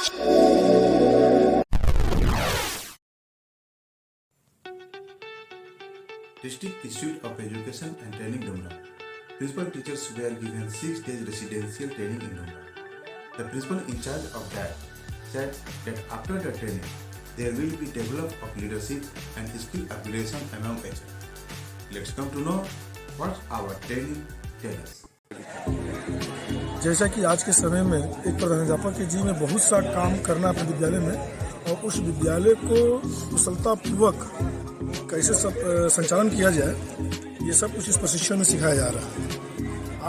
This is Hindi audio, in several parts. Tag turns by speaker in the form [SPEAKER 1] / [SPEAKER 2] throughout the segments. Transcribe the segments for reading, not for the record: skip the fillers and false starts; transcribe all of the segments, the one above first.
[SPEAKER 1] District Institute of Education and Training Dumra. Principal teachers were given 6 days residential training in Dumra. The principal in charge of that said that after the training, there will be development of leadership and skill acquisition among HR. Let's come to know what our training tells us.
[SPEAKER 2] जैसा कि आज के समय में एक प्रधानाध्यापक के जी में बहुत सा काम करना अपने विद्यालय में, और उस विद्यालय को कुशलतापूर्वक कैसे सब संचालन किया जाए, ये सब कुछ इस प्रशिक्षण में सिखाया जा रहा है।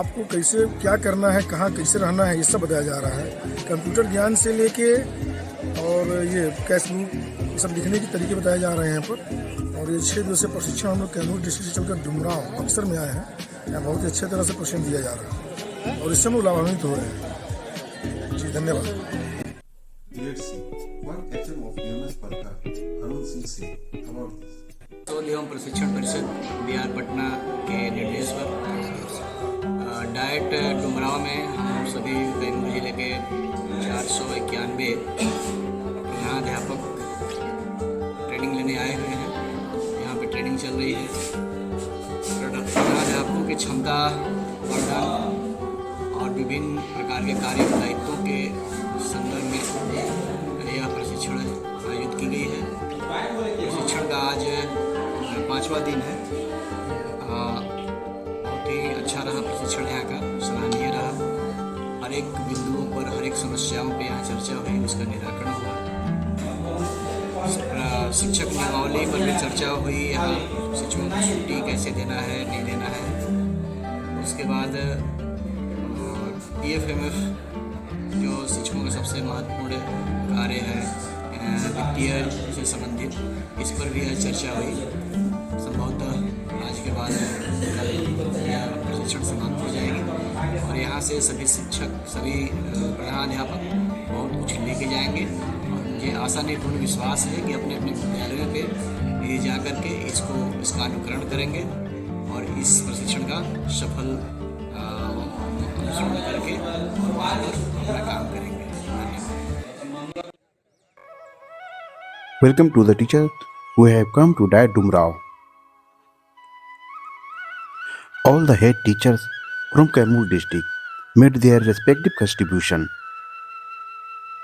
[SPEAKER 2] आपको कैसे क्या करना है, कहाँ कैसे रहना है, ये सब बताया जा रहा है। कंप्यूटर ज्ञान से लेके और ये कैश बुक, ये सब लिखने के तरीके बताए जा रहे हैं यहाँ पर। और ये 6 दिवसीय प्रशिक्षण हम लोग कैमूर डिस्ट्रिक्ट से चलकर डुमराव अक्सर में आए हैं। यहाँ बहुत ही अच्छे तरह से प्रशिक्षण दिया जा रहा है और इससे हम लोग लाभान्वित हो रहे हैं। जी धन्यवाद।
[SPEAKER 1] Let's see what HM of UMS Parka Arun Singh say about this.
[SPEAKER 3] एवं प्रशिक्षण परिषद बिहार पटना के निर्देश पर डाइट डुमराव में हम सभी कैमूर जिले के 491 प्रधानाध्यापक ट्रेनिंग लेने आए हुए हैं। यहाँ पे ट्रेनिंग चल रही है। प्रधानाध्यापकों की क्षमता वर्धन और विभिन्न प्रकार के कार्य दायित्वों के संदर्भ में यह प्रशिक्षण आयोजित की गई है। प्रशिक्षण का आज 5वां दिन है। बहुत ही अच्छा रहा प्रशिक्षण, यहाँ का सराहनीय रहा। हर एक बिंदुओं पर, हर एक समस्याओं पे यहाँ चर्चा हुई, उसका निराकरण हुआ। शिक्षक नियमावली पर भी चर्चा हुई। यहाँ शिक्षकों को छुट्टी कैसे देना है, नहीं देना है। उसके बाद PFMF जो शिक्षकों का सबसे महत्वपूर्ण कार्य है वित्तीय से संबंधित, इस पर भी आज चर्चा हुई। संभवतः आज के बाद यह प्रशिक्षण समाप्त हो जाएगी और यहाँ से सभी शिक्षक, सभी प्रधानाध्यापक बहुत कुछ लेके जाएंगे। और मुझे आशा नहीं पूर्ण विश्वास है कि अपने अपने विद्यालयों पे ये जा कर के इसका अनुकरण करेंगे और इस प्रशिक्षण का सफल अनुसरण करके वहाँ पर अपना काम करेंगे।
[SPEAKER 4] Welcome to the teachers who have come to Diet Dumrao. All the head teachers from Kaimur district made their respective contribution.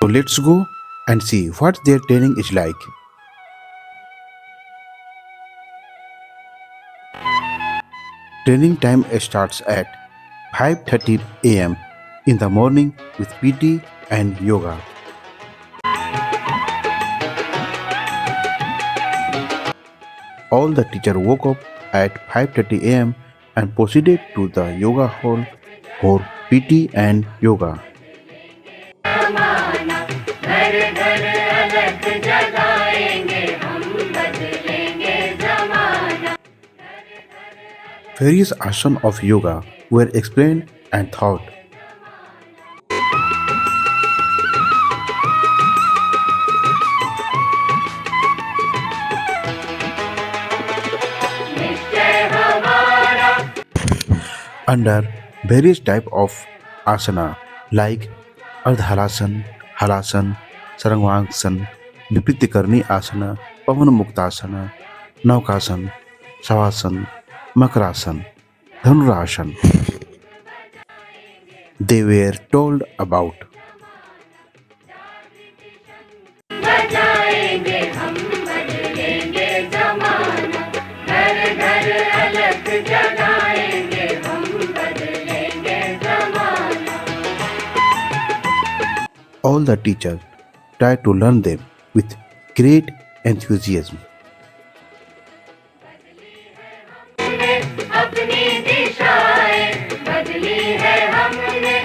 [SPEAKER 4] So let's go and see what their training is like. Training time starts at 5:30 a.m. in the morning with PT and yoga. All the teachers woke up at 5:30 a.m. and proceeded to the yoga hall for PT and yoga. Various asanas of yoga were explained and taught. Under various type of asana like Ardhalasan, Halasan, Sarangvasan, Vipritikarni asana, Pavan Muktasana, Naukasan, Savasan, Makarasan, Dhanurasan. They were told about. All the teachers tried to learn them with great enthusiasm.
[SPEAKER 5] अपनी दिशाएं बदली है हमने,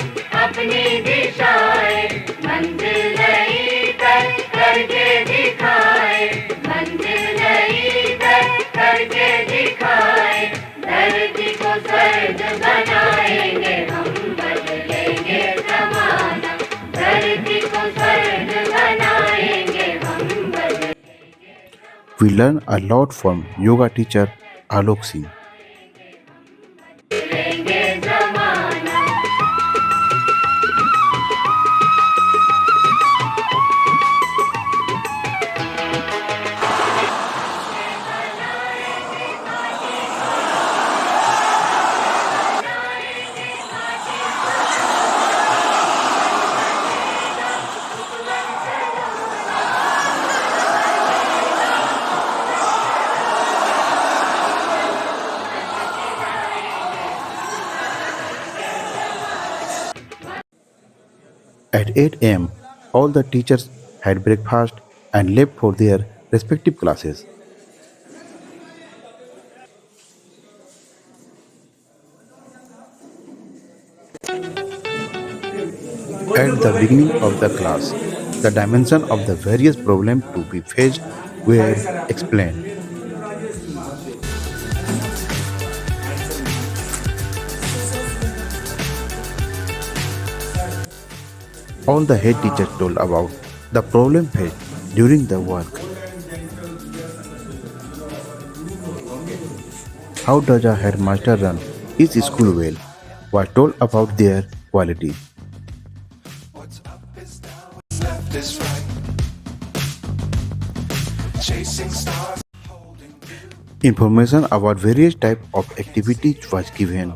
[SPEAKER 5] अपनी दिशाएं मंजिल नई तय करके दिखाए, मंजिल नई तय करके दिखाए। धरती को स्वर्ग बनाएंगे हम, बदलेंगे जमाना। धरती को स्वर्ग बनाएंगे हम,
[SPEAKER 4] We learn a lot from yoga teacher Alok Singh. At 8 a.m., all the teachers had breakfast and left for their respective classes. At the beginning of the class, the dimension of the various problems to be faced were explained. All the head teachers told about the problem faced during the work. How does a headmaster run his school well? Was told about their quality. Information about various types of activities was given.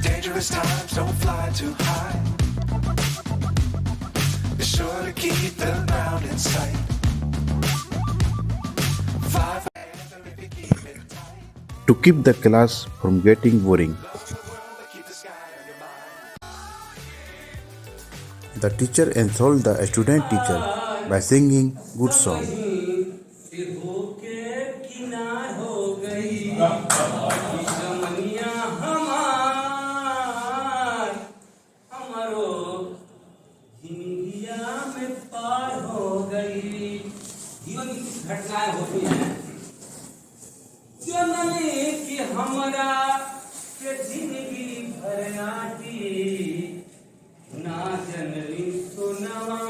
[SPEAKER 6] Dangerous times, don't fly too high. Be sure to keep the ground in sight. Fly forever if you keep it tight.
[SPEAKER 4] To keep the class from getting boring,
[SPEAKER 6] Keep the sky on your mind.
[SPEAKER 4] the teacher enthralled the student teacher by singing good song.
[SPEAKER 7] जीवन की कुछ घटनाएं होती हैं जननी की हमरा के जिंदगी भर आती ना जननी सुनवा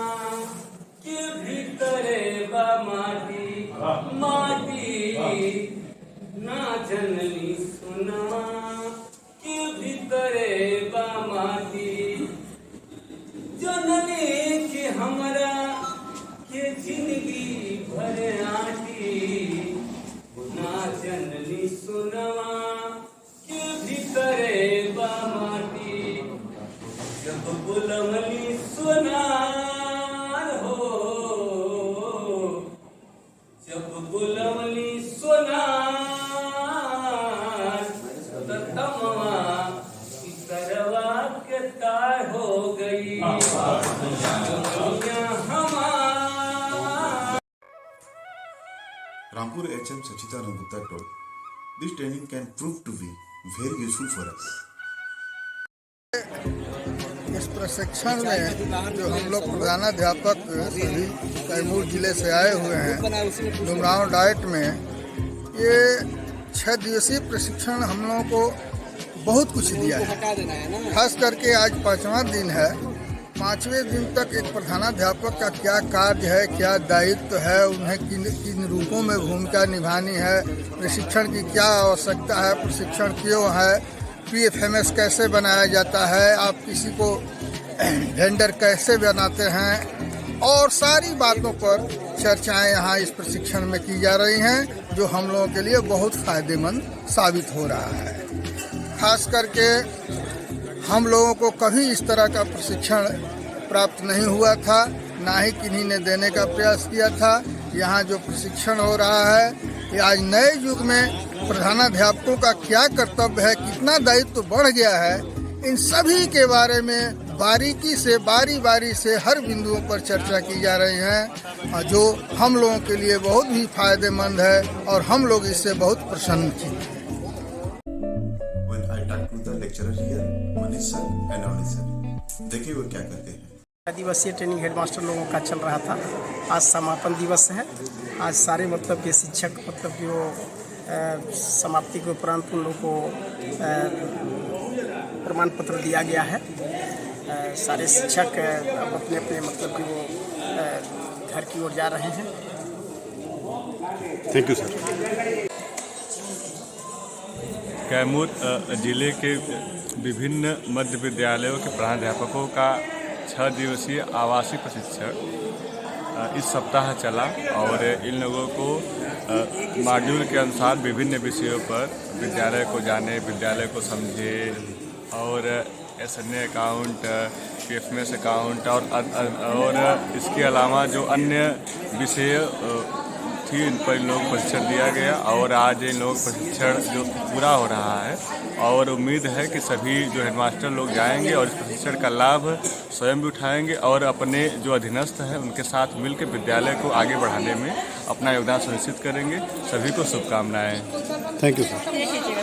[SPEAKER 7] के भीतरे बा माटी माटी ना जननी सुनवा के भीतरे बा माटी जननी की हमरा के जिंदगी भर आटी ना जननी सुनवा के भीतरे बा माटी जब बुलवली सोनार हो जब बुलवली सोनार तमवा की करवा के तार हो गई
[SPEAKER 1] Rampur HM Sachidanand Gupta told, this training can prove to be very useful for us.
[SPEAKER 2] इस प्रशिक्षण में जो हम लोग प्रधानाध्यापक सभी कैमूर जिले से आए हुए हैं डुमरांव डाइट में, ये 6 दिवसीय प्रशिक्षण हम लोगों को बहुत कुछ दिया है। खास करके आज 5वां दिन है। 5वें दिन तक एक प्रधानाध्यापक का क्या कार्य है, क्या दायित्व है, उन्हें किन किन रूपों में भूमिका निभानी है, प्रशिक्षण की क्या आवश्यकता है, प्रशिक्षण क्यों है, PFMS कैसे बनाया जाता है, आप किसी को वेंडर कैसे बनाते हैं, और सारी बातों पर चर्चाएं यहाँ इस प्रशिक्षण में की जा रही हैं, जो हम लोगों के लिए बहुत फायदेमंद साबित हो रहा है। खास करके हम लोगों को कभी इस तरह का प्रशिक्षण प्राप्त नहीं हुआ था, ना ही किन्हीं ने देने का प्रयास किया था। यहाँ जो प्रशिक्षण हो रहा है, ये आज नए युग में प्रधानाध्यापकों का क्या कर्तव्य है, कितना दायित्व बढ़ गया है, इन सभी के बारे में बारीकी से बारी से हर बिंदुओं पर चर्चा की जा रही है, जो हम लोगों के लिए बहुत ही फायदेमंद है और हम लोग इससे बहुत प्रसन्न थे।
[SPEAKER 1] When I talked to the lecturer here, Manish sir and Avani sir, देखिए वो क्या कहते हैं।
[SPEAKER 8] दिवसीय ट्रेनिंग हेडमास्टर लोगों का चल रहा था। आज समापन दिवस है। आज सारे मतलब के शिक्षक मतलब कि वो समाप्ति के उपरांत उन लोगों को प्रमाण पत्र दिया गया है। सारे शिक्षक अब अपने अपने मतलब कि वो घर की ओर जा रहे हैं।
[SPEAKER 9] Thank you sir. कैमूर जिले के विभिन्न मध्य विद्यालयों के प्रधानाध्यापकों का 6 दिवसीय आवासीय प्रशिक्षण इस सप्ताह चला और इन लोगों को मॉड्यूल के अनुसार विभिन्न विषयों पर विद्यालय को जाने, विद्यालय को समझे और एसएनए अकाउंट, पीएफएमएस अकाउंट और इसके अलावा जो अन्य विषय थी इन पर इन लोगों को प्रशिक्षण दिया गया और आज इन लोगों का प्रशिक्षण जो पूरा हो रहा है और उम्मीद है कि सभी जो हेडमास्टर लोग जाएंगे और इस प्रशिक्षण का लाभ स्वयं भी उठाएंगे और अपने जो अधीनस्थ हैं उनके साथ मिलकर विद्यालय को आगे बढ़ाने में अपना योगदान सुनिश्चित करेंगे। सभी को शुभकामनाएं।
[SPEAKER 10] Thank you sir.